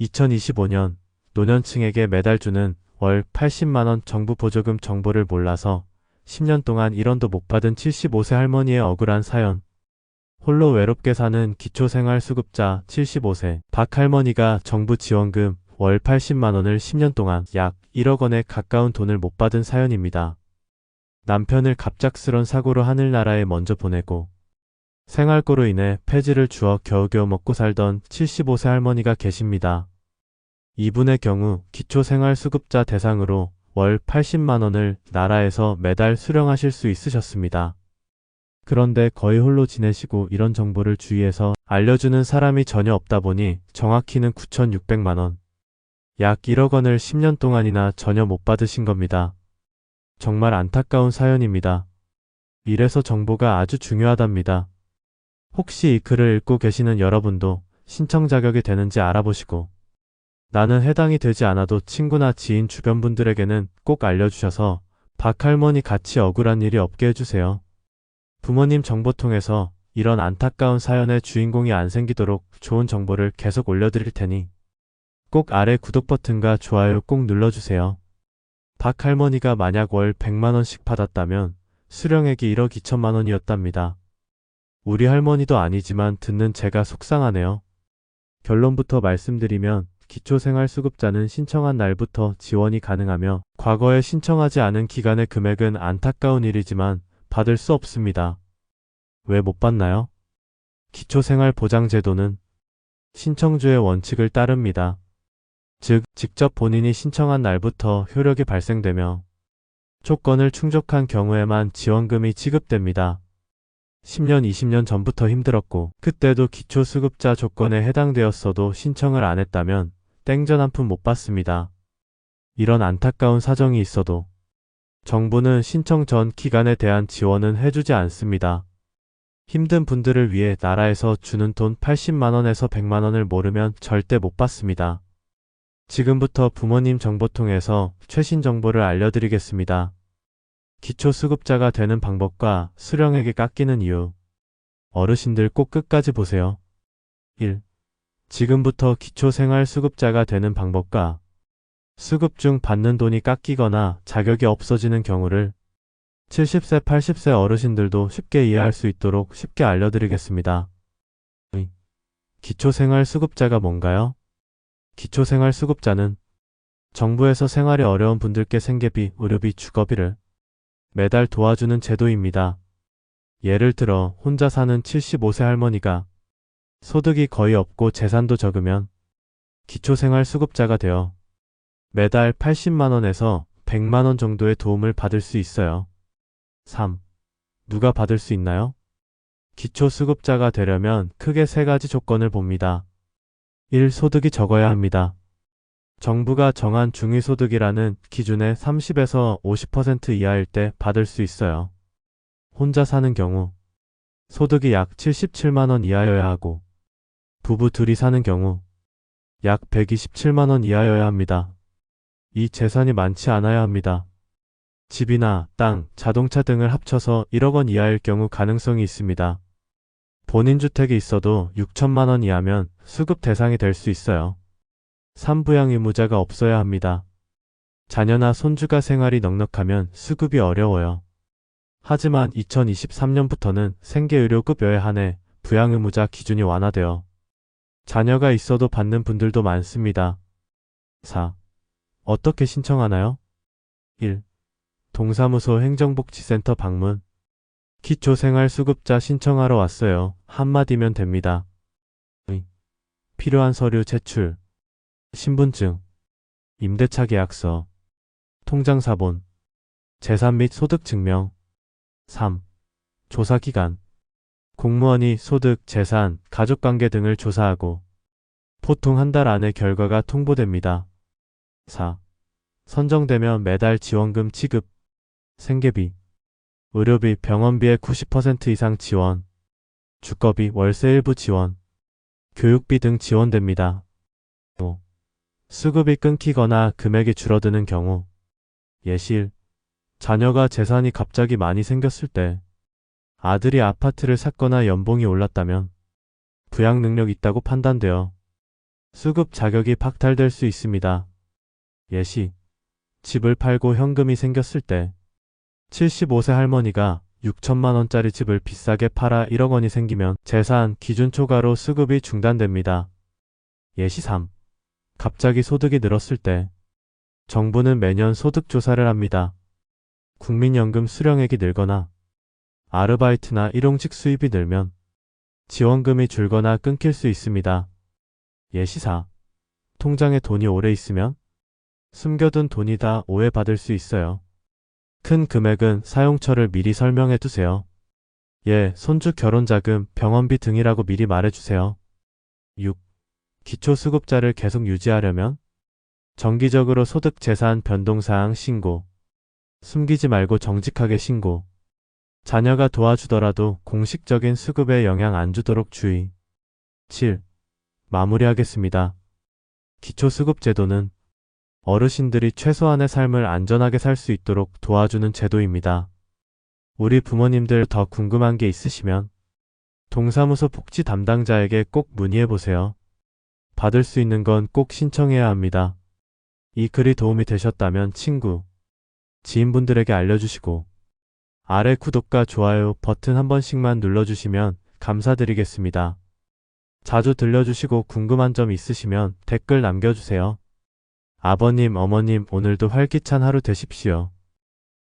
2025년 노년층에게 매달 주는 월 80만원 정부 보조금 정보를 몰라서 10년 동안 1원도 못 받은 75세 할머니의 억울한 사연. 홀로 외롭게 사는 기초생활수급자 75세 박 할머니가 정부 지원금 월 80만원을 10년 동안 약 1억 원에 가까운 돈을 못 받은 사연입니다. 남편을 갑작스런 사고로 하늘나라에 먼저 보내고 생활고로 인해 폐지를 주어 겨우겨우 먹고 살던 75세 할머니가 계십니다. 이분의 경우 기초생활수급자 대상으로 월 80만원을 나라에서 매달 수령하실 수 있으셨습니다. 그런데 거의 홀로 지내시고 이런 정보를 주위에서 알려주는 사람이 전혀 없다 보니 정확히는 9,600만원, 약 1억 원을 10년 동안이나 전혀 못 받으신 겁니다. 정말 안타까운 사연입니다. 이래서 정보가 아주 중요하답니다. 혹시 이 글을 읽고 계시는 여러분도 신청 자격이 되는지 알아보시고 나는 해당이 되지 않아도 친구나 지인 주변 분들에게는 꼭 알려주셔서 박 할머니 같이 억울한 일이 없게 해주세요. 부모님 정보통에서 이런 안타까운 사연의 주인공이 안 생기도록 좋은 정보를 계속 올려드릴 테니 꼭 아래 구독 버튼과 좋아요 꼭 눌러주세요. 박 할머니가 만약 월 100만원씩 받았다면 수령액이 1억 2천만원이었답니다. 우리 할머니도 아니지만 듣는 제가 속상하네요. 결론부터 말씀드리면 기초생활수급자는 신청한 날부터 지원이 가능하며 과거에 신청하지 않은 기간의 금액은 안타까운 일이지만 받을 수 없습니다. 왜 못 받나요? 기초생활보장제도는 신청주의 원칙을 따릅니다. 즉, 직접 본인이 신청한 날부터 효력이 발생되며 조건을 충족한 경우에만 지원금이 지급됩니다. 10년, 20년 전부터 힘들었고 그때도 기초수급자 조건에 해당되었어도 신청을 안 했다면 땡전 한 푼 못 받습니다. 이런 안타까운 사정이 있어도 정부는 신청 전 기간에 대한 지원은 해주지 않습니다. 힘든 분들을 위해 나라에서 주는 돈 80만원에서 100만원을 모르면 절대 못 받습니다. 지금부터 부모님 정보통에서 최신 정보를 알려드리겠습니다. 기초수급자가 되는 방법과 수령액이 깎이는 이유. 어르신들 꼭 끝까지 보세요. 1. 지금부터 기초생활수급자가 되는 방법과 수급 중 받는 돈이 깎이거나 자격이 없어지는 경우를 70세, 80세 어르신들도 쉽게 이해할 수 있도록 쉽게 알려드리겠습니다. 기초생활수급자가 뭔가요? 기초생활수급자는 정부에서 생활이 어려운 분들께 생계비, 의료비, 주거비를 매달 도와주는 제도입니다. 예를 들어 혼자 사는 75세 할머니가 소득이 거의 없고 재산도 적으면 기초생활수급자가 되어 매달 80만원에서 100만원 정도의 도움을 받을 수 있어요. 3. 누가 받을 수 있나요? 기초수급자가 되려면 크게 3가지 조건을 봅니다. 1. 소득이 적어야 합니다. 정부가 정한 중위소득이라는 기준의 30에서 50% 이하일 때 받을 수 있어요. 혼자 사는 경우 소득이 약 77만원 이하여야 하고 부부 둘이 사는 경우 약 127만원 이하여야 합니다. 이 재산이 많지 않아야 합니다. 집이나 땅, 자동차 등을 합쳐서 1억 원 이하일 경우 가능성이 있습니다. 본인 주택이 있어도 6천만원 이하면 수급 대상이 될 수 있어요. 3. 부양 의무자가 없어야 합니다. 자녀나 손주가 생활이 넉넉하면 수급이 어려워요. 하지만 2023년부터는 생계의료급여에 한해 부양 의무자 기준이 완화되어 자녀가 있어도 받는 분들도 많습니다. 4. 어떻게 신청하나요? 1. 동사무소 행정복지센터 방문. 기초생활수급자 신청하러 왔어요. 한마디면 됩니다. 필요한 서류 제출. 신분증, 임대차 계약서, 통장사본, 재산 및 소득 증명. 3. 조사기간. 공무원이 소득, 재산, 가족관계 등을 조사하고 보통 한 달 안에 결과가 통보됩니다. 4. 선정되면 매달 지원금 지급, 생계비, 의료비, 병원비의 90% 이상 지원, 주거비, 월세 일부 지원, 교육비 등 지원됩니다. 5. 수급이 끊기거나 금액이 줄어드는 경우, 예실, 자녀가 재산이 갑자기 많이 생겼을 때, 아들이 아파트를 샀거나 연봉이 올랐다면 부양 능력 있다고 판단되어 수급 자격이 박탈될 수 있습니다. 예시. 집을 팔고 현금이 생겼을 때 75세 할머니가 6천만 원짜리 집을 비싸게 팔아 1억 원이 생기면 재산 기준 초과로 수급이 중단됩니다. 예시 3. 갑자기 소득이 늘었을 때 정부는 매년 소득 조사를 합니다. 국민연금 수령액이 늘거나 아르바이트나 일용직 수입이 늘면 지원금이 줄거나 끊길 수 있습니다. 예시 4. 통장에 돈이 오래 있으면 숨겨둔 돈이다 오해받을 수 있어요. 큰 금액은 사용처를 미리 설명해 두세요. 예, 손주 결혼자금, 병원비 등이라고 미리 말해주세요. 6. 기초수급자를 계속 유지하려면 정기적으로 소득재산 변동사항 신고, 숨기지 말고 정직하게 신고, 자녀가 도와주더라도 공식적인 수급에 영향 안 주도록 주의. 7. 마무리하겠습니다. 기초수급제도는 어르신들이 최소한의 삶을 안전하게 살 수 있도록 도와주는 제도입니다. 우리 부모님들 더 궁금한 게 있으시면 동사무소 복지 담당자에게 꼭 문의해보세요. 받을 수 있는 건 꼭 신청해야 합니다. 이 글이 도움이 되셨다면 친구, 지인분들에게 알려주시고 아래 구독과 좋아요 버튼 한 번씩만 눌러주시면 감사드리겠습니다. 자주 들려주시고 궁금한 점 있으시면 댓글 남겨주세요. 아버님, 어머님 오늘도 활기찬 하루 되십시오.